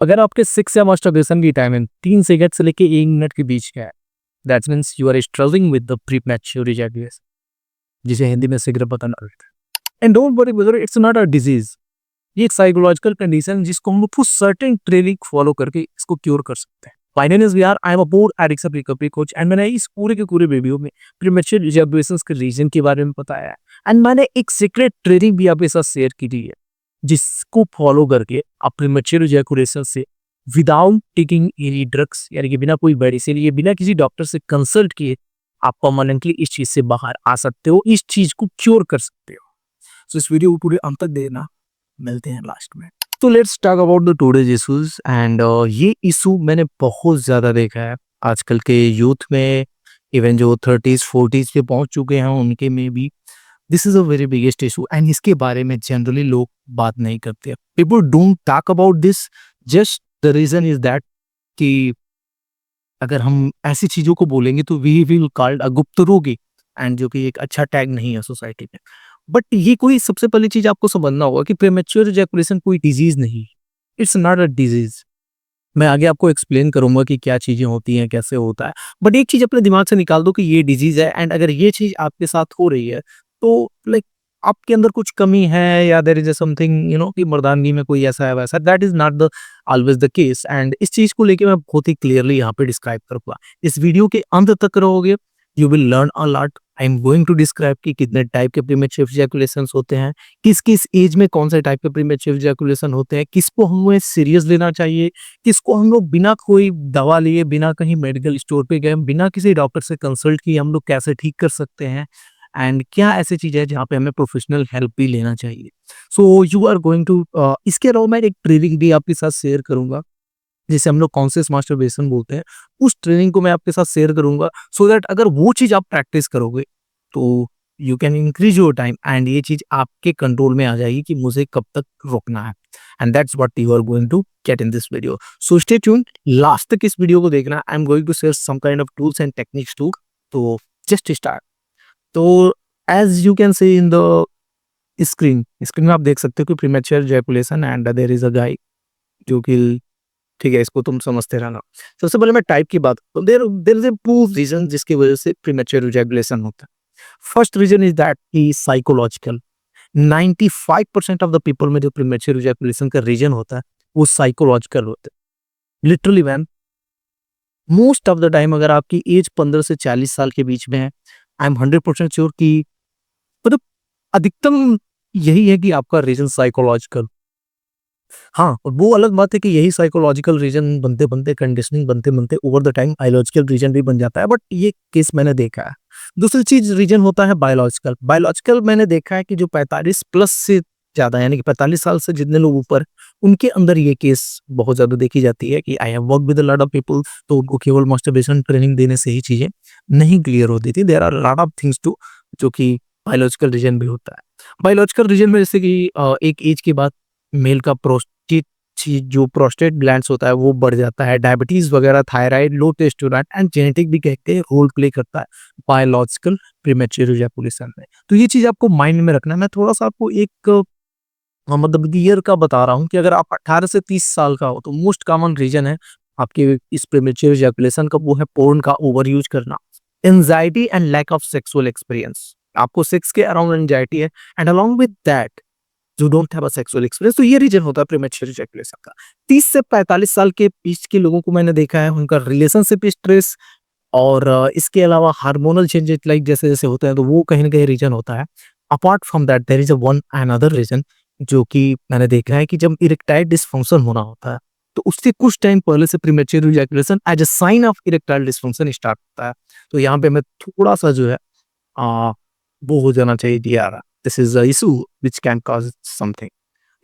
अगर आपके 6 या मास्टरबेशन की टाइमिंग 3 सेकंड से लेके 1 मिनट के बीच का है, that means you are struggling with the premature ejaculation, जिसे हिंदी में शीघ्र पतन कहते हैं। And don't worry brother, it's not a disease. ये एक साइकोलॉजिकल कंडीशन जिसको हम लोग कुछ सर्टेन ट्रेनिंग फॉलो करके इसको क्योर कर सकते हैं। My name is VR, I am a board addiction recovery coach and मैंने इस पूरे के पूरे वीडियो में प्रीमैच्योर इजैकुलेशंस के रीजन के बारे में बताया है। एंड मैंने एक सीक्रेट ट्रेनिंग भी आपके साथ शेयर की थी है, जिसको फॉलो करके आप प्रीमैच्योर इजैकुलेशन से विदाउट टेकिंग एनी ड्रग्स, यानी कि बिना कोई मेडिसिन लिए, बिना किसी डॉक्टर से कंसल्ट किए आप परमानेंटली इस चीज से बाहर आ सकते हो, इस चीज को क्योर कर सकते हो। सो इस वीडियो को पूरे अंत तक देखना। मिलते हैं लास्ट में। तो let's talk about the today's issues and ये इशू मैंने बहुत ज्यादा देखा है आजकल के यूथ में, इवन जो 30s 40s पे पहुंच चुके हैं उनके में भी। This is a very biggest issue and इसके बारे में जनरली लोग बात नहीं करते। People don't talk about this, just the reason is that कि अगर हम ऐसी चीजों को बोलेंगे तो वी विल कॉल्ड अ गुप्त रोगी, एंड जो कि एक अच्छा टैग नहीं है सोसाइटी में। बट ये कोई, सबसे पहली चीज आपको समझना होगा कि प्रीमेच्योर इजैकुलेशन कोई डिजीज नहीं, इट्स नॉट अ डिजीज। मैं आगे आपको एक्सप्लेन करूंगा कि क्या चीजें होती हैं, कैसे होता है। बट एक चीज अपने दिमाग से निकाल दो कि ये डिजीज है, एंड अगर ये चीज आपके साथ हो रही है तो लाइक आपके अंदर कुछ कमी है, या देयर इज समथिंग कि मर्दानगी में कोई ऐसा है वैसा, that is not the always the case. And इस चीज को लेके मैं बहुत ही क्लियरली यहाँ पे डिस्क्राइब करूंगा। इस वीडियो के अंत तक रहोगे, you will learn a lot. I am going to describe कि कितने टाइप के प्रीमेच्योर इजैकुलेशंस होते हैं, किस किस एज में कौन से टाइप के प्रीमेच्योर इजैकुलेशन होते हैं, किसको हमें सीरियस लेना चाहिए, किसको हम लोग बिना कोई दवा लिए, बिना कहीं मेडिकल स्टोर पे गए, बिना किसी डॉक्टर से कंसल्ट किए हम लोग कैसे ठीक कर सकते हैं, एंड क्या ऐसी चीज है जहाँ पे हमें प्रोफेशनल हेल्प भी लेना चाहिए। So you are going to, इसके अलावा मैं एक ट्रेनिंग भी आपके साथ शेयर करूंगा जिसे हम लोग कॉन्शियस मास्टरबेशन बोलते हैं। उस ट्रेनिंग को मैं आपके साथ शेयर करूंगा, सो दैट अगर वो चीज आप प्रैक्टिस करोगे तो you can increase your time, and ये चीज आपके कंट्रोल में आ जाएगी कि मुझे कब तक रोकना है। And that's what you are going to get in this video. So stay tuned, last तक इस वीडियो को देखना। I am going to share some kind of tools and techniques to. तो जस्ट स्टार्ट। तो as you can see in the screen screen में आप देख सकते हो कि premature ejaculation, and there is a guy जो कि, ठीक है, इसको तुम समझते रहना। सबसे पहले मैं टाइप की बात करूं, there there is a two reason जिसकी वजह से प्रीमेच्योर इजैकुलेशन होता है। फर्स्ट रीजन इज दैट की साइकोलॉजिकल। 95% ऑफ द पीपल में जो प्रीमेच्योर इजैकुलेशन का रीजन होता है वो साइकोलॉजिकल होता है। Literally man, most of the time अगर आपकी एज 15 से 40 साल के बीच में है, आई एम 100% श्योर कि मतलब अधिकतम यही है कि आपका रीजन साइकोलॉजिकल। हाँ, और वो अलग बात है कि यही साइकोलॉजिकल रीजन बनते-बनते, कंडीशनिंग बनते-बनते over the time biological reason भी बन जाता है, बट ये केस मैंने देखा है। दूसरी चीज़ रीजन होता है बायोलॉजिकल। बायोलॉजिकल मैंने देखा है कि जो 45 प्लस से ज़्यादा, यानी कि 45 साल से जितने लोग ऊपर, उनके अंदर ये केस बहुत ज़्यादा देखी जाती है कि I have worked with a lot of people, तो उनको केवल मास्टरबेशन ट्रेनिंग देने से ही चीज़ें नहीं क्लियर होती थी। There are lot of things to, जो कि बायोलॉजिकल रीजन भी होता है। बायोलॉजिकल रीजन में जैसे कि एक एज के बाद मेल का प्रोस्टेट चीज, जो प्रोस्टेट ग्लैंड्स होता है वो बढ़ जाता है। डायबिटीज वगैरह, thyroid, low testosterone and genetic भी कहते हैं रोल प्ले करता है बायोलॉजिकल प्रीमेच्योर इजैकुलेशन में। तो ये चीज आपको माइंड में रखना है। मैं थोड़ा सा आपको एक मतलब ईयर का बता रहा हूँ कि अगर आप 18 से 30 साल का हो तो मोस्ट कॉमन रीजन है आपके इस प्रीमेच्योर इजैकुलेशन का, वो है पोर्न का ओवर यूज करना, anxiety and lack of sexual experience. आपको सेक्स के अराउंड एंजाइटी है, and along with that you don't have a sexual experience. तो ये रीजन होता है प्रीमेच्योर इजैकुलेशन का। 30 से 45 साल के बीच के लोगों को मैंने देखा है उनका रिलेशनशिप स्ट्रेस, और इसके अलावा हार्मोनल चेंजेस लाइक जैसे जैसे होते हैं, तो वो कहीं ना कहीं रीजन होता है। Apart from that there is a one another reason, जो कि मैंने देखा है कि जब इरेक्टाइल डिसफंक्शन होना होता है तो उससे कुछ टाइम पहले से premature ejaculation as a sign of erectile dysfunction start होता है। तो यहाँ पे मैं थोड़ा सा जो है आ, वो हो जाना चाहिए कि यार this is a issue which can cause something.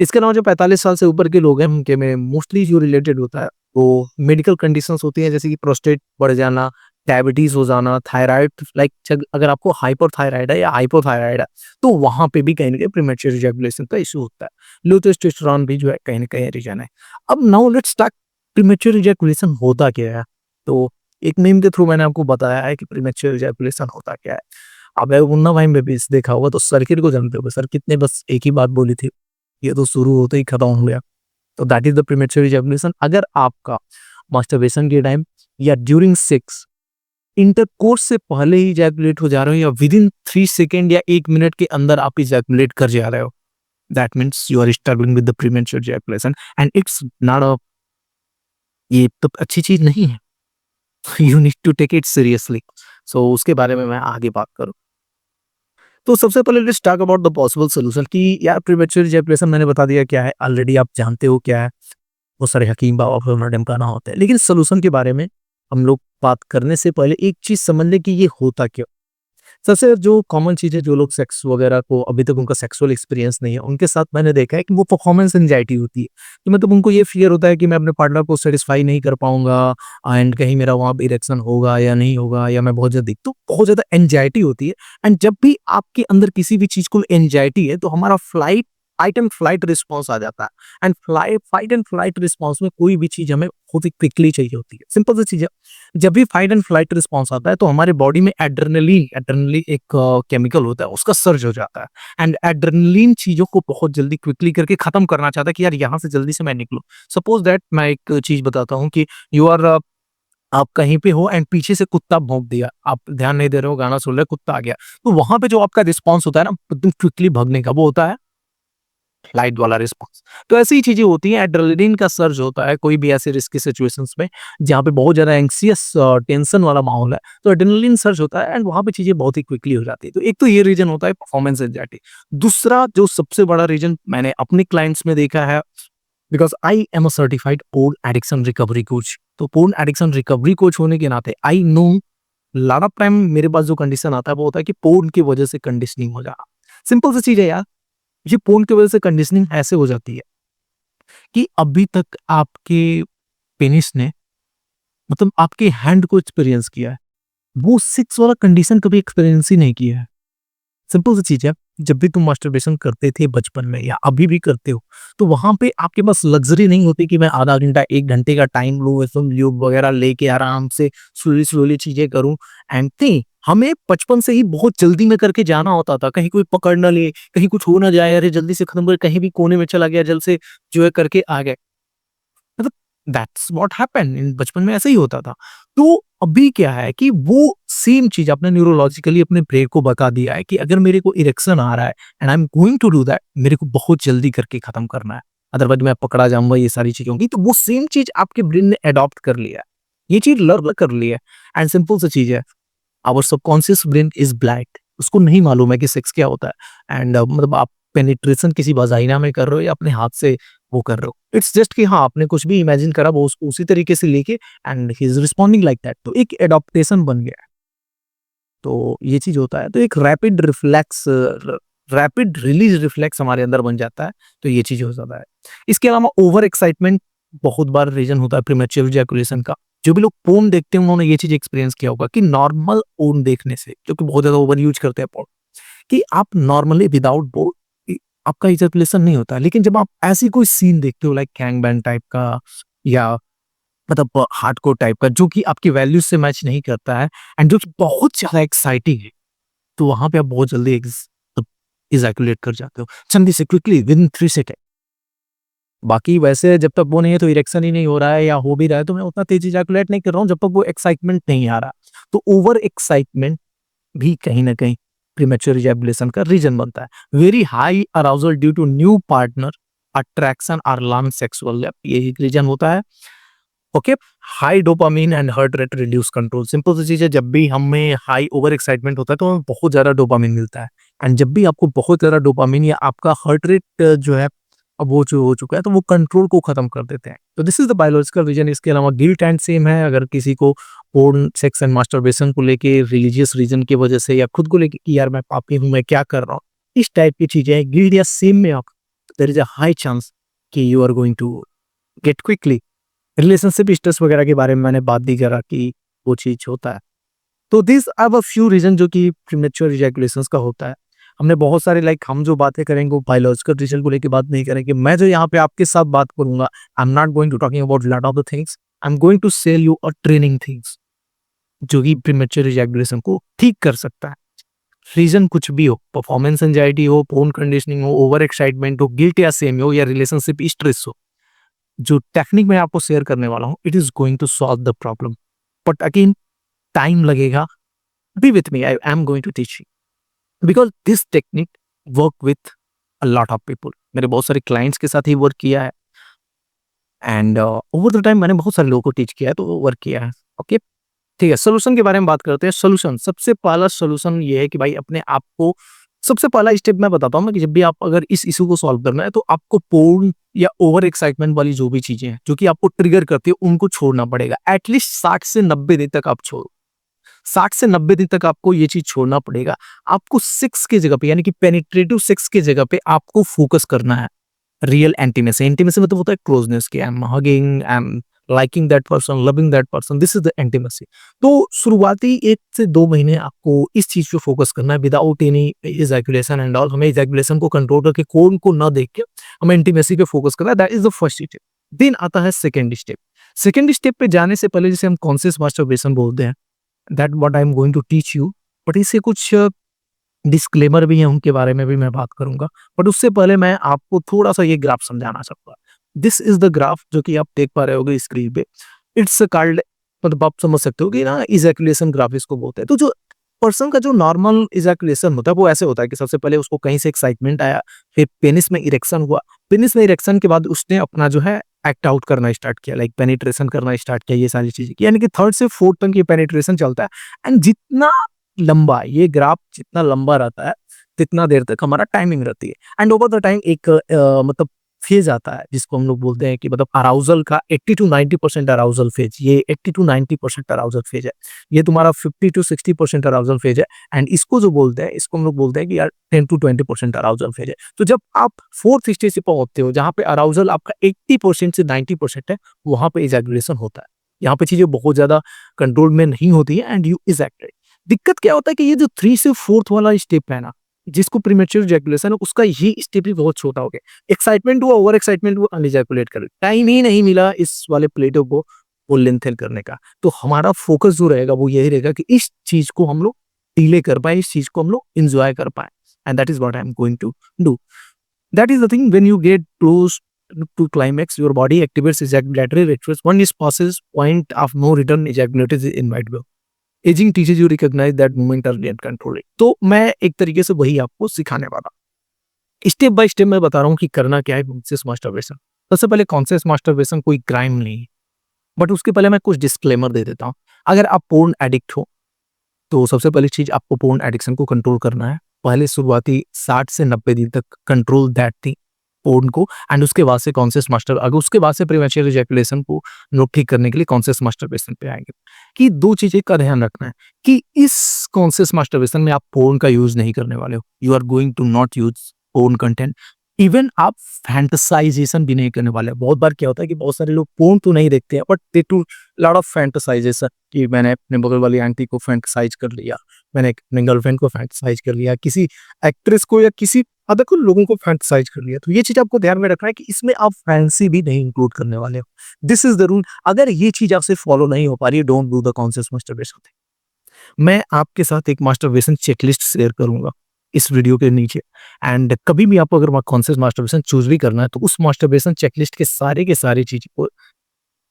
इसके अलावा जो 45 साल से ऊपर के लोग हैं उनके में मोस्टली जो रिलेटेड होता है वो मेडिकल कंडीशंस होती हैं, जैसे कि प्रोस्टेट बढ़ जाना, डायबिटीज हो जाना, थायराइड, लाइक अगर आपको हाइपरथायराइड है या हाइपोथायराइड है तो वहां पे भी कहीं ना कहीं प्रीमेच्योर इजैकुलेशन का इशू होता है। लो टेस्टोस्टेरोन भी जो है कहीं ना कहीं रीजन है। अब now let's talk premature ejaculation होता क्या है। तो एक मीम के थ्रू मैंने आपको बताया है कि प्रीमेच्योर इजैकुलेशन होता क्या है। अब मुन्ना भाई में भी देखा होगा तो सर्किट को जानते हो, सर्किट ने बस एक ही बात बोली थी, ये तो शुरू होते ही खत्म हो गया। तो that is the premature ejaculation. अगर आपका मास्टरबेशन के टाइम या ड्यूरिंग सेक्स इंटरकोर्स से पहले ही इजैकुलेट हो जा रहे हो या विद इन 3 सेकेंड या 1 मिनट के अंदर आप इजैकुलेट कर जा रहे हो, that means you are struggling with the premature ejaculation and it's not a, ये तो अच्छी चीज नहीं है। You need to take it seriously. So उसके बारे में मैं आगे बात करूँ तो सबसे पहले let's talk about the possible solution कि यार प्रीमेच्योर इजैकुलेशन मैंने बता दिया क्या है, ऑलरेडी आप जानते हो क्या है, बहुत सारे हकीम बाबा फिर मैडम का ना होता है, लेकिन सोल्यूशन के बारे में हम लोग बात करने से पहले एक चीज समझ लें कि ये होता क्यों। सबसे जो कॉमन चीज है, जो लोग सेक्स वगैरह को अभी तक उनका सेक्सुअल एक्सपीरियंस नहीं है, उनके साथ मैंने देखा है कि वो परफॉर्मेंस एंजाइटी होती है कि मतलब उनको ये फियर होता है कि मैं अपने पार्टनर को सेटिस्फाई नहीं कर पाऊंगा एंड कहीं मेरा वहां इरेक्शन होगा या नहीं होगा या मैं बहुत ज्यादा तो बहुत ज्यादा एंजाइटी होती है। एंड जब भी आपके अंदर किसी भी चीज को एंजाइटी है तो हमारा फाइट एंड फ्लाइट रिस्पॉन्स आ जाता है। And fight and flight response में कोई भी चीज हमें बहुत ही क्विकली चाहिए होती है। सिंपल सी चीज है, जब भी फाइट एंड फ्लाइट रिस्पॉन्स आता है तो हमारे बॉडी में एड्रेनलिन एड्रेनलिन एक केमिकल होता है, उसका सर्ज हो जाता है। एंड एड्रेनलिन चीजों को बहुत जल्दी क्विकली करके खत्म करना चाहता है कि यार यहाँ से जल्दी से मैं निकलूं। सपोज दैट मैं एक चीज बताता हूँ कि यू आर आप कहीं पे हो एंड पीछे से कुत्ता भौंक दिया, आप ध्यान नहीं दे रहे हो, गाना सुन रहे हो, कुत्ता आ गया, तो वहां पे जो आपका रिस्पॉन्स होता है ना एकदम क्विकली भगने का, वो होता है लाइट वाला रिस्पॉन्स। तो ऐसी ही चीजें होती हैं, एड्रेनलिन का सर्ज होता है कोई भी ऐसे रिस्की सिचुएशंस में जहाँ पे बहुत ज्यादा एंग्सियस टेंशन वाला माहौल है, तो एड्रेनलिन सर्ज होता है एंड वहां पे चीजें बहुत ही क्विकली हो जाती है। तो एक तो ये रीजन होता है परफॉर्मेंस एंजाइटी। दूसरा जो सबसे बड़ा रीजन मैंने अपने क्लाइंट्स में देखा है, because I am a certified porn addiction recovery coach, तो पोर्न एडिक्शन रिकवरी कोच होने के नाते I know lot of time मेरे पास जो कंडीशन आता है वो होता है कि पोर्न की वजह से कंडीशनिंग हो जाना। सिंपल सी चीज है यार, ये पोर्न की वजह से कंडीशनिंग ऐसे हो जाती है कि अभी तक आपके पेनिस ने मतलब आपके हैंड को एक्सपीरियंस किया है, वो सेक्स वाला कंडीशन कभी एक्सपीरियंस ही नहीं किया है। सिंपल सी चीज है, जब भी तुम मास्टरबेशन करते थे बचपन में या अभी भी करते हो, तो वहां पे आपके पास लग्जरी नहीं होती कि मैं आधा घंटा 1 घंटे का टाइम लूँ, एकदम ल्यूब वगैरह लेके आराम से स्लोली स्लोली चीजें करूं। एंड थी हमें बचपन से ही बहुत जल्दी में करके जाना होता था, कहीं कोई पकड़ ना ले, कहीं कुछ हो ना जाए, अरे जल्दी से खत्म कर, कहीं भी कोने में चला गया, जल्द से जो है करके आ गए। मतलब दैट्स व्हाट हैपेंड इन बचपन में, ऐसा ही होता था। तो अभी क्या है कि वो सेम चीज आपने न्यूरोलॉजिकली अपने ब्रेन को बता दिया है कि अगर मेरे को इरेक्शन आ रहा है and I am going to do that, मेरे को बहुत जल्दी करके खत्म करना है, अदरवाइज मैं पकड़ा जाऊंगा, ये सारी चीजें होंगी। तो वो सेम चीज आपके ब्रेन ने अडॉप्ट कर लिया है, ये चीज लर्न कर ली है। एंड सिंपल सी चीज है, our subconscious brain is black, उसको नहीं मालूम है कि सेक्स क्या होता है। एंड मतलब आप पेनिट्रेशन किसी वजाइना में कर रहे हो या अपने हाथ से वो कर रहे हो, इट्स जस्ट कि हाँ आपने कुछ भी इमेजिन करा, वो उसको उसी तरीके से लेके and he is responding like that, तो एक एडॉप्टेशन बन गया है। तो ये चीज होता है, तो एक रैपिड रिलीज रिफ्लेक्स हमारे अंदर बन जाता है, तो ये चीज हो जाता है। इसके अलावा ओवर एक्साइटमेंट बहुत बार रीजन होता है प्रीमेच्योर इजैकुलेशन का। जो भी लोग पोर्न देखते हैं उन्होंने ये चीज एक्सपीरियंस किया होगा कि नॉर्मल पोर्न देखने से, जो कि बहुत ज्यादा ओवर यूज करते हैं पोर्न, कि आप नॉर्मली विदाउट पोर्न आपका इजैकुलेशन नहीं होता, लेकिन जब आप ऐसी कोई सीन देखते हो लाइक गैंगबैंग टाइप का या मतलब हार्डकोर टाइप का, जो कि आपकी वैल्यूज से मैच नहीं करता है एंड जो कि बहुत ज्यादा एक्साइटिंग है, तो वहां पे आप बहुत जल्दी इजैकुलेट कर जाते हो, जल्दी से क्विकली विद इन 3 सेकेंड। बाकी वैसे जब तक वो नहीं है तो इरेक्शन ही नहीं हो रहा है या हो भी रहा है तो मैं उतना तेज इजैकुलेट नहीं कर रहा हूँ जब तक वो एक्साइटमेंट नहीं आ रहा। तो ओवर एक्साइटमेंट भी कहीं ना कहीं प्रीमेच्योर इजैकुलेशन का रीजन बनता है। Very high arousal due to new partner, attraction और लॉन्ग सेक्सुअल, ये एक रीजन होता है। Okay, high dopamine and heart rate reduce control. Simple सी चीज है, जब भी हमें हाई ओवर एक्साइटमेंट होता है तो हमें बहुत ज्यादा डोपामीन मिलता है। एंड जब भी आपको बहुत ज्यादा डोपामीन या आपका हार्ट रेट जो है अब वो जो हो चुका है तो वो कंट्रोल को खत्म कर देते हैं। तो this is the biological reason. इसके अलावा गिल्ट एंड सेम है, अगर किसी को पोर्न सेक्स एंड मास्टरबेशन को लेके रिलीजियस रीजन की वजह से या खुद को लेके कि यार मैं पापी हूं, मैं क्या कर रहा हूँ, इस टाइप की चीजें गिल्ट या सेम में आप, there is a high chance कि you are going to get quickly. Relationship stress वगैरह के बारे में मैंने बात भी करा कि वो चीज होता है। तो this are a few reason जो कि प्रीमेच्योर इजैकुलेशंस का होता है। हमने बहुत सारे लाइक हम जो बातें करेंगे वो बायोलॉजिकल रीजन को लेकर बात नहीं करेंगे। मैं जो यहाँ पे आपके साथ बात करूंगा, I am not going to talking about lot of the things, I am going to sell you a training things जो कि प्रीमेच्योर इजैकुलेशन को ठीक कर सकता है। रीजन कुछ भी हो, परफॉर्मेंस एंजाइटी हो, पोर्न कंडीशनिंग हो, ओवर एक्साइटमेंट हो, गिल्ट या सेम हो या रिलेशनशिप स्ट्रेस हो, जो टेक्निक मैं आपको शेयर करने वाला हूँ, it is going to solve the problem, but again time लगेगा। Be with me, I am going to teach you because this technique work with a lot of people. मेरे बहुत सारे क्लाइंट्स के साथ ही वर्क किया है एंड ओवर द टाइम मैंने बहुत सारे लोगों को टीच किया है, तो वर्क किया है। ओके, ठीक है, सॉल्यूशन के बारे में बात करते हैं। सॉल्यूशन, सबसे पहला सॉल्यूशन ये है कि भाई अपने आप को, सबसे पहला स्टेप मैं बताता हूँ ना कि जब भी आप अगर इस इशू को सॉल्व करना है तो आपको पोर्न या ओवर एक्साइटमेंट वाली जो भी चीजें हैं जो कि आपको ट्रिगर करती है उनको छोड़ना पड़ेगा। एटलीस्ट 60 से 90 दिन तक आप छोड़ो। 60 से 90 दिन तक आपको ये चीज छोड़ना पड़ेगा। आपको सेक्स की जगह पे यानी कि पेनिट्रेटिव सेक्स की जगह पे आपको फोकस करना है। रियल इंटीमेसी, इंटीमेसी मतलब होता है क्लोजनेस की, I am hugging, I am liking that person, loving that person, this is the intimacy. तो शुरुआती 1 से 2 महीने आपको इस चीज पे फोकस करना है without any ejaculation and all. हमें इजैकुलेशन को कंट्रोल करके, कोन को ना देख के हमें इंटीमेसी पे फोकस करना है। That is the first step. Then आता है सेकंड स्टेप। सेकंड स्टेप पे जाने से पहले जिसे हम कॉन्शियस मास्टरबेशन बोलते हैं, that what I am going to teach you, but इससे कुछ डिस्क्लेमर भी है, उनके बारे में भी मैं बात करूंगा। बट उससे पहले मैं आपको थोड़ा सा ये ग्राफ समझाना चाहूंगा। दिस इज द ग्राफ जो कि आप देख पा रहे होगे स्क्रीन पे। इट्स कॉल्ड, मतलब आप समझ सकते हो कि ना इजैकुलेशन ग्राफ इसको बोलते हैं। तो जो पर्सन का जो नॉर्मल इजैकुलेशन होता है वो ऐसे होता है कि सबसे पहले उसको कहीं से एक्साइटमेंट आया, फिर पेनिस में इरेक्शन हुआ, पेनिस में इरेक्शन के बाद उसने अपना जो है एक्ट आउट करना स्टार्ट किया, लाइक पेनिट्रेशन करना स्टार्ट किया, ये सारी चीजें की। यानी कि थर्ड से फोर्थ तक ये पेनिट्रेशन चलता है। एंड जितना लंबा ये ग्राफ जितना लंबा रहता है तितना देर तक हमारा टाइमिंग रहती है। एंड ओवर द टाइम एक मतलब फेज आता है जिसको हम लोग बोलते हैं कि मतलब अराउजल का 80 टू 90% अराउजल फेज, ये 80 टू 90% अराउजल फेज है। ये तुम्हारा 50 टू 60% अराउजल फेज है। एंड इसको जो बोलते हैं, इसको हम लोग बोलते हैं कि यार 10 टू 20% अराउजल फेज है। तो जब आप फोर्थ स्टेज पे पहुंचते हो जहां पे अराउजल आपका 80% से 90% है, वहां पे इजैकुलेशन होता है। यहाँ पे चीजें बहुत ज्यादा कंट्रोल में नहीं होती है एंड यू इजैकुलेट। दिक्कत क्या होता है कि ये जो 3 से 4th वाला स्टेप है ना, जिसको प्रीमेच्योर इजैकुलेशन है, उसका ये स्टेप भी बहुत छोटा हो गया। एक्साइटमेंट हुआ, ओवर एक्साइटमेंट हुआ, अनइजैकुलेट कर, टाइम ही नहीं मिला इस वाले प्लेटो को वो लेंथन करने का। तो हमारा फोकस जो रहेगा वो यही रहेगा कि इस चीज को हम लोग डिले कर पाए, इस चीज को हम लोग एंजॉय कर पाए। And that is what I am going to do. That is the thing, when you get close to climax, your body activates ejaculatory rituals. One is passes point of no return, ejaculated is inevitable. Aging teaches you recognize that moment early and control it. तो मैं एक तरीके से वही आपको सिखाने वाला, step by step मैं बता रहा हूँ कि करना क्या है कॉन्शियस मास्टरबेशन। सबसे पहले कॉन्शियस मास्टरबेशन कोई क्राइम नहीं है, बट उसके पहले मैं कुछ डिस्क्लेमर दे देता हूँ। अगर आप पोर्न एडिक्ट हो तो सबसे पहली चीज आपको पोर्न एडिक्शन को कंट्रोल करना है। पहले शुरुआती 60 से 90 दिन तक कंट्रोल दैट थिंग, पोर्न को। एंड उसके बाद से कॉन्शियस मास्टर, अगर उसके बाद से प्रीमेच्योर इजैकुलेशन को लोग ठीक करने के लिए कॉन्शियस मास्टरबेशन पे आएंगे। कि दो चीजें का ध्यान रखना है कि इस कॉन्शियस मास्टरबेशन में आप पोर्न का यूज नहीं करने वाले हो। You are going to not use porn content. Even आप फैंटसाइजेशन भी नहीं करने वाले। बहुत बार क्या होता है कि बहुत सारे लोग पोर्न तो नहीं देखते हैं but they do lot of fantasization, कि मैंने अपने बगल वाली आंटी को फैंटसाइज कर लिया, मैंने अपने गर्लफ्रेंड को फैंटसाइज कर लिया, किसी एक्ट्रेस को या किसी अदर को लोगों को फैंटसाइज कर लिया। तो ये चीज आपको ध्यान में रखना है कि इसमें आप फैंसी भी नहीं इंक्लूड करने वाले हो। This is the rule. अगर ये चीज आपसे फॉलो नहीं हो पा रही है, don't do the conscious masturbation. मैं आपके साथ एक मास्टरबेशन चेकलिस्ट शेयर करूंगा इस वीडियो के नीचे। एंड कभी भी आपको अगर कॉन्शियस मास्टरबेशन चूज भी करना है तो उस मास्टरबेशन चेकलिस्ट के सारी चीज को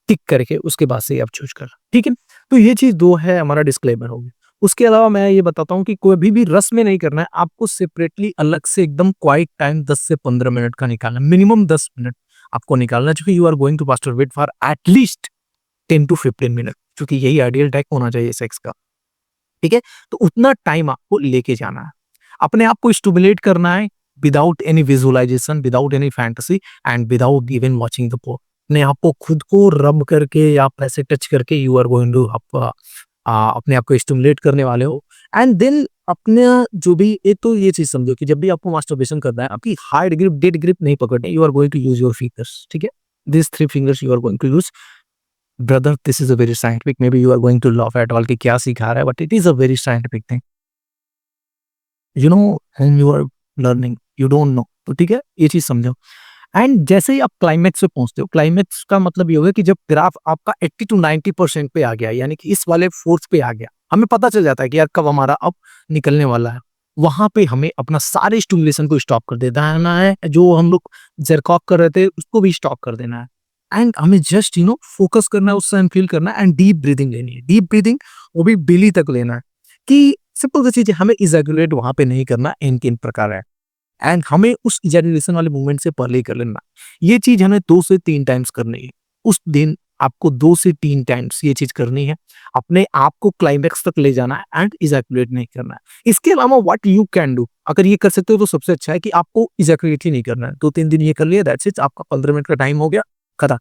टिक करके उसके बाद से ही आप चूज कर, ठीक है। तो ये चीज दो है, हमारा डिस्क्लेमर हो गया। उसके अलावा मैं ये बताता हूँ कि कोई भी रस में नहीं करना है आपको, सेपरेटली अलग से एकदम क्वाइट टाइम 10 से 15 मिनट का निकालना, मिनिमम 10 मिनट आपको निकालना चाहिए। You are going to masturbate for at least 10 to 15 minute, क्योंकि यही आइडियल टाइम होना चाहिए सेक्स का, ठीक है। तो उतना टाइम आपको लेके जाना है, अपने आप को स्टिमुलेट करना है without any visualisation, without any fantasy and without even watching the porn. अपने आप को खुद को रब करके या पैसे टच करके यू आर गोइंग टू आपका अपने आप को स्टिमुलेट करने वाले हो। एंड देन अपने जो भी, एक तो ये चीज समझो कि जब भी आपको मास्टरबेशन करना है आपकी हार्ड ग्रिप डेड ग्रिप नहीं पकड़नी, you are going to use your fingers, ठीक है। This 3 fingers you are going to use. Brother, this is a very scientific, may be you are going to love at all कि क्या सिखा रहा है, but it is a very scientific thing. You know when you are learning you don't know, तो ठीक है, ये चीज समझो। एंड जैसे ही आप क्लाइमेक्स पे पहुंचते हो, क्लाइमेक्स का मतलब ये होगा कि जब ग्राफ आपका 80 टू 90% पे आ गया, यानी कि इस वाले फोर्स पे आ गया, हमें पता चल जाता है कि यार कब हमारा अब निकलने वाला है। वहां पे हमें अपना सारे स्टिमुलेशन को स्टॉप कर देना है। जो हम लोग जरकॉक कर रहे थे उसको भी स्टॉप कर देना है। एंड हमें जस्ट फोकस करना है, उस टाइम फील करना है एंड डीप ब्रीदिंग लेनी है। डीप ब्रीदिंग वो भी बेली तक लेना है कि सिंपल सी चीज़ है, हमें इजैकुलेट वहाँ पे नहीं करना, इन प्रकार है एंड हमें उस इजैकुलेशन वाले मूवमेंट से पहले ही कर लेना। ये चीज़ हमें 2 से 3 टाइम्स करनी है। उस दिन आपको 2 से 3 टाइम्स ये चीज़ करनी है। अपने आप को क्लाइमैक्स तक ले जाना है एंड इजैकुलेट नहीं करना है। इसके अलावा व्हाट यू कैन डू, अगर ये कर सकते हो तो सबसे अच्छा है कि आपको इजैकुलेट ही नहीं करना है। 2-3 दिन ये कर लिया, दैट्स इट, आपका 15 मिनट का टाइम हो गया, खत्म।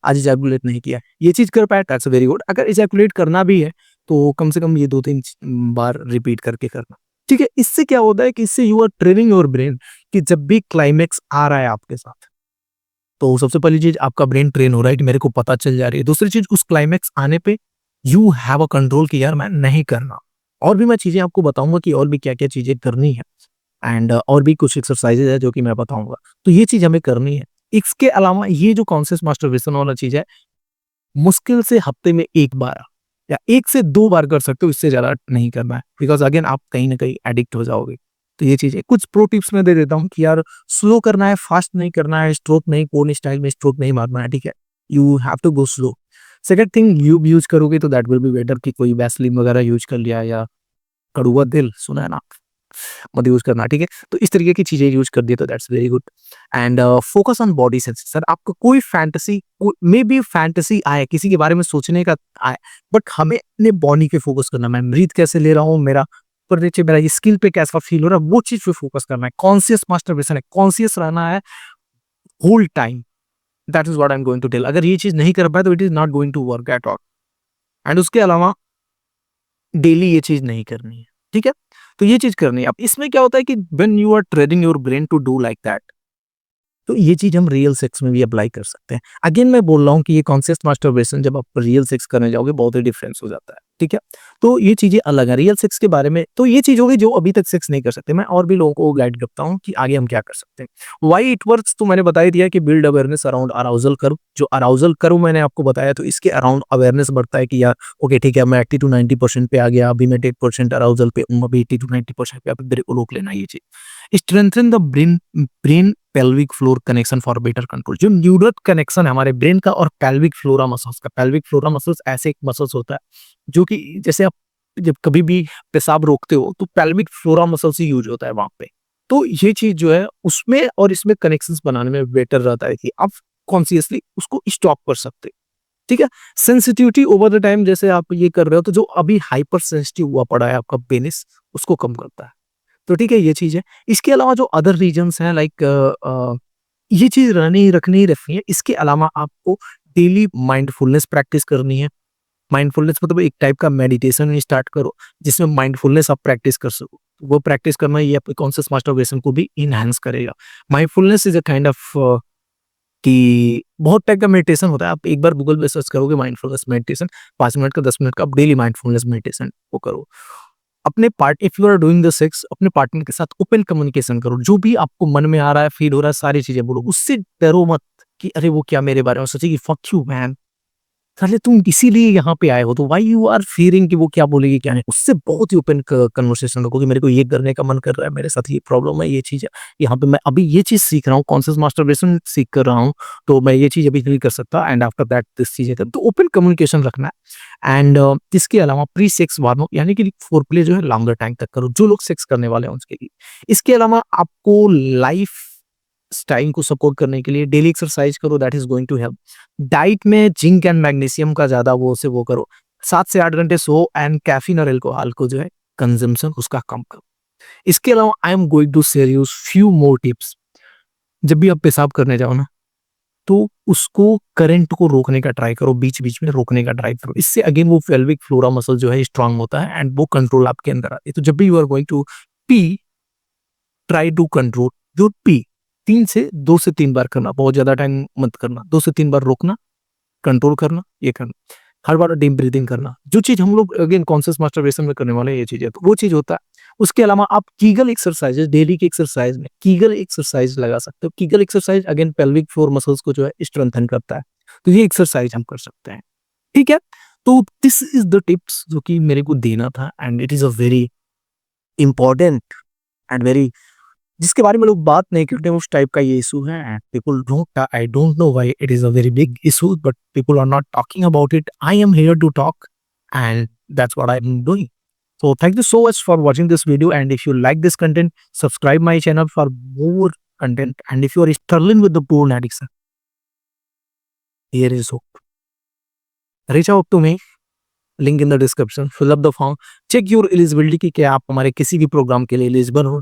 आज इजैकुलेट नहीं किया, ये चीज़ कर पाया, दैट्स वेरी गुड। अगर इजैकुलेट करना भी है तो कम से कम ये 2-3 बार रिपीट करके करना। ठीक है? इससे क्या होता है कि इससे you are training your brain कि जब भी क्लाइमैक्स आ रहा है आपके साथ, तो सबसे पहली चीज़ आपका ब्रेन ट्रेन हो रहा है कि मेरे को पता चल जा रही है। दूसरी चीज़, उस क्लाइमैक्स आने पे यू हैव अ कंट्रोल कि यार मैं नहीं करना। और भी मैं चीज़ें आपको बताऊँगा कि और भी क्या-क्या चीज़ें करनी है एंड और भी कुछ एक्सरसाइज़ेज़ है जो कि मैं बताऊँगा। तो ये चीज़ हमें करनी है। इसके अलावा ये जो कॉन्शियस मास्टरबेशन वाला चीज़ है, मुश्किल से हफ्ते में 1 बार या 1 से 2 बार कर सकते हो, इससे ज़्यादा नहीं करना है। बिकॉज़ अगेन आप कहीं न कहीं एडिक्ट हो जाओगे। तो ये चीज़ है। कुछ प्रो टिप्स मैं दे देता हूँ कि यार स्लो करना है, फास्ट नहीं करना है, स्ट्रोक नहीं, पोर्न स्टाइल में स्ट्रोक नहीं मारना है, ठीक है? You have to go slow. Second thing, lube use करोगे तो दैट विल बी बेटर कि कोई वैसलीन वगैरह यूज़ कर लिया या कड़वा तेल सुना है ना? मत यूज़ करना, ठीक है? तो इस तरीके की चीज़ें यूज़ कर दिए तो that's very good and focus on body sensation. आपको कोई फैंटेसी मे बी फैंटेसी आए, किसी के बारे में सोचने का आए, बट हमें अपने बॉडी पे फोकस करना है। मैं ब्रीथ कैसे ले रहा हूँ, मेरा ऊपर नीचे मेरा ये स्किल पे कैसा फील हो रहा है, वो चीज़ पे फोकस करना है। कॉन्शियस मास्टरबेशन है, कॉन्शियस रहना है whole time. That is what I am going to tell. अगर ये चीज़ नहीं कर पाए तो it is not going to work at all and उसके अलावा डेली ये चीज़ नहीं करनी है, ठीक है? तो ये चीज़ करनी है। अब इसमें क्या होता है कि when you are training your brain to do like that, तो ये चीज़ हम रियल सेक्स में भी अप्लाई कर सकते हैं। अगेन मैं बोल रहा हूँ कि ये कॉन्शियस मास्टरबेशन जब आप रियल सेक्स करने जाओगे बहुत ही डिफरेंस हो जाता है, ठीक है? तो ये चीज़ें अलग हैं। रियल सेक्स के बारे में तो ये चीज़ होगी जो अभी तक सेक्स नहीं कर सकते। मैं और भी लोगों को गाइड करता हूँ कि आगे हम क्या कर सकते हैं। व्हाई इट वर्क्स तो मैंने बता ही दिया कि build awareness around arousal curve. जो अराउजल कर्व मैंने आपको बताया तो इसके अराउंड अवेयरनेस बढ़ता है कि यार ओके ठीक है, मैं 80 टू 90% पे आ गया, अभी मैं 10% अराउजल पे हूँ, अभी 80 टू 90% पे, अभी मेरे को रोक लेना है ये चीज़। Strengthen the brain brain pelvic floor connection for better control. जो न्यूरल कनेक्शन है हमारे ब्रेन का और पेल्विक फ्लोरा मसल्स का। पेल्विक फ्लोरा मसल्स ऐसे एक मसल्स होता है जो कि जैसे आप जब कभी भी पेशाब रोकते हो तो पेल्विक फ्लोरा मसल्स ही यूज होता है वहां पे। तो ये चीज जो है उसमें और इसमें कनेक्शंस बनाने में बेटर रहता है कि आप कॉन्शियसली उसको स्टॉप कर सकते हैं, ठीक है? सेंसिटिविटी ओवर द टाइम जैसे आप ये कर रहे हो तो जो अभी हाइपर सेंसिटिव हुआ पड़ा है आपका पेनिस, उसको कम करता है। तो ठीक है, ये चीज़ है। इसके अलावा जो अदर रीजन्स हैं लाइक ये चीज़ रहनी रखनी ही रखनी है। इसके अलावा आपको डेली माइंडफुलनेस प्रैक्टिस करनी है। माइंडफुलनेस मतलब एक टाइप का मेडिटेशन स्टार्ट करो, जिसमें माइंडफुलनेस आप प्रैक्टिस कर सको। वो प्रैक्टिस करना ये आपके कॉन्शियस मास्टरबेशन को भी एनहांस करेगा। Mindfulness is a kind of कि बहुत टाइप का मेडिटेशन होता है। आप एक बार गूगल पे सर्च करोगे माइंडफुलनेस मेडिटेशन, 5 मिनट का 10 मिनट का आप डेली माइंडफुलनेस मेडिटेशन वो करो। अपने part if you are doing the sex अपने पार्टनर के साथ ओपन कम्युनिकेशन करो। जो भी आपको मन में आ रहा है, फील हो रहा है, सारी चीज़ें बोलो। उससे डरो मत कि अरे वो क्या मेरे बारे में सोचेगी, फक यू मैन। साले तुम इसीलिए यहाँ पे आए हो, तो व्हाई यू आर फियरिंग कि वो क्या बोलेगी क्या नहीं। उससे बहुत ही ओपन कन्वर्सेशन रखो कि मेरे को ये करने का मन कर रहा है, मेरे साथ ये प्रॉब्लम है, ये चीज़ है। यहाँ पे मैं अभी ये चीज़ सीख रहा हूँ, कॉन्शियस मास्टरबेशन सीख कर रहा हूँ, तो मैं ये चीज़ अभी नहीं कर सकता एंड आफ्टर दैट दिस चीज़ें कर। तो ओपन कम्युनिकेशन रखना है एंड इसके अलावा प्री सेक्स वार्म अप यानी कि फोरप्ले जो है लॉन्गर टाइम तक करो, जो लोग सेक्स करने वाले हैं उसके लिए। इसके अलावा आपको लाइफ स्टाइल को सपोर्ट करने के लिए डेली एक्सरसाइज करो, that is going to help. Diet में जिंक एंड मैग्नीशियम का ज्यादा वो करो। 7 से 8 घंटे सो एंड कैफीन और अल्कोहल को जो है कंजम्पशन उसका कम करो। इसके अलावा I am going to share you few more tips. जब भी आप पेशाब करने जाओ ना, तो उसको करंट को रोकने का ट्राई करो, बीच बीच में रोकने का ट्राई करो। इससे अगेन वो पेल्विक फ्लोरा मसल जो है स्ट्रांग होता है एंड वो कंट्रोल आपके अंदर आती है। तो जब भी you are going to pee, try to control your pee. 2 से 3 बार करना, बहुत ज्यादा टाइम मत करना। 2 से 3 बार रोकना, कंट्रोल करना, ये करना। हर बार डीप ब्रीदिंग करना, जो चीज हम लोग अगेन कॉन्शियस मास्टरबेशन में करने वाले हैं, ये चीज है तो वो चीज होता है। उसके अलावा आप कीगल एक्सरसाइजेस डेली की एक्सरसाइज में कीगल एक्सरसाइज लगा सकते हो। Kegel exercise again pelvic floor muscles को जो है स्ट्रेंथन करता है। तो ये एक्सरसाइज हम कर सकते हैं, ठीक है? तो दिस इज द टिप्स जो कि मेरे को देना था and it is a very important and very जिसके बारे में लोग बात नहीं करते, उस टाइप का ये इशू है। And people don't, I don't know why it is a very big issue, but people are not talking about it. I am here to talk and that's what I am doing. So thank you so much for watching this video, and if you like this content, subscribe my channel for more content. And if you are struggling with the porn addiction, here is hope. Reach out to me, link in the description. Fill up the form, check your eligibility कि क्या आप हमारे किसी भी programme के लिए eligible हो।